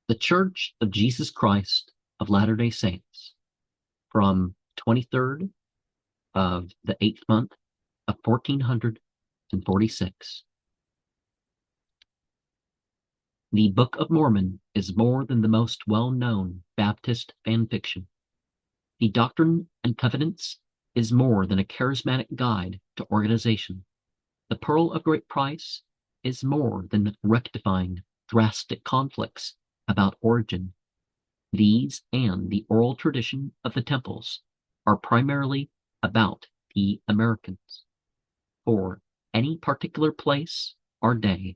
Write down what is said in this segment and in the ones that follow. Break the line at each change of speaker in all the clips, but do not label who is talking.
The Church of Jesus Christ of Latter-day Saints, from 23rd of the 8th month of 1446. The Book of Mormon is more than the most well-known Baptist fan fiction. The Doctrine and Covenants is more than a charismatic guide to organization. The Pearl of Great Price is more than rectifying drastic conflicts about origin. These and the oral tradition of the temples are primarily about the Americans. For any particular place or day,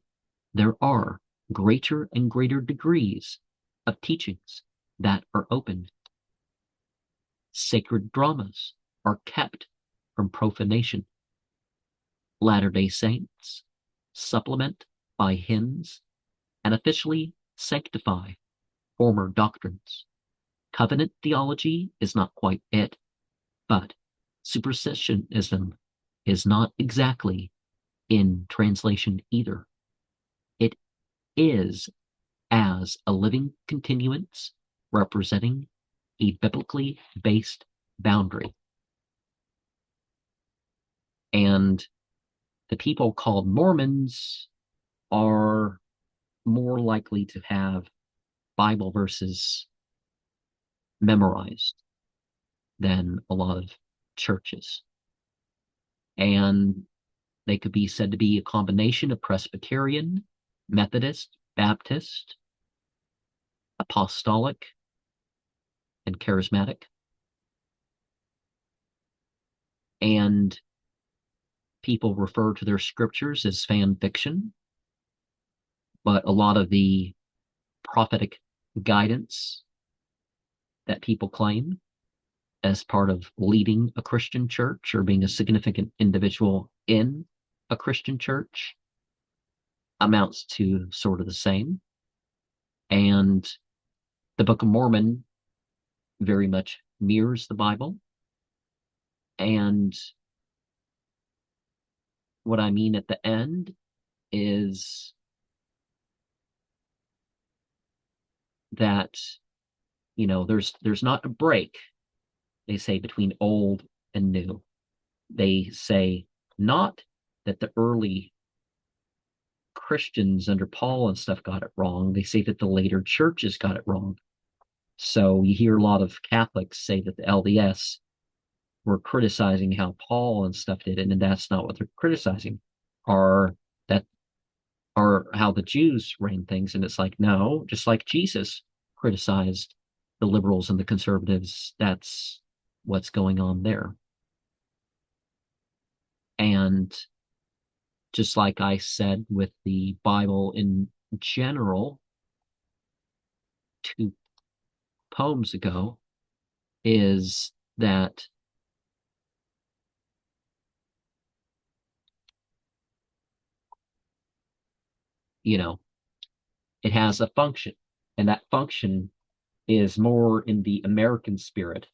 there are greater and greater degrees of teachings that are open. Sacred dramas are kept from profanation. Latter-day Saints supplement by hymns and officially sanctify former doctrines. Covenant theology is not quite it, but supersessionism is not exactly in translation either. It is as a living continuance representing a biblically based boundary. And the people called Mormons are more likely to have Bible verses memorized than a lot of churches. And they could be said to be a combination of Presbyterian, Methodist, Baptist, Apostolic, and Charismatic. And people refer to their scriptures as fan fiction, but a lot of the prophetic guidance that people claim as part of leading a Christian church or being a significant individual in a Christian church amounts to sort of the same. And the Book of Mormon very much mirrors the Bible. And what I mean at the end is that, there's not a break, they say, between old and new. They say not that the early Christians under Paul and stuff got it wrong. They say that the later churches got it wrong. So you hear a lot of Catholics say that the LDS were criticizing how Paul and stuff did it, and that's not what they're criticizing, or that or how the Jews ran things. And it's like, no, just like Jesus criticized the liberals and the conservatives, that's what's going on there. And just like I said with the Bible in general 2 poems ago, is that it has a function, and that function is more in the American spirit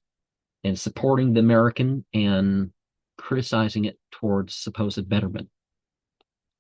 and supporting the American and criticizing it towards supposed betterment.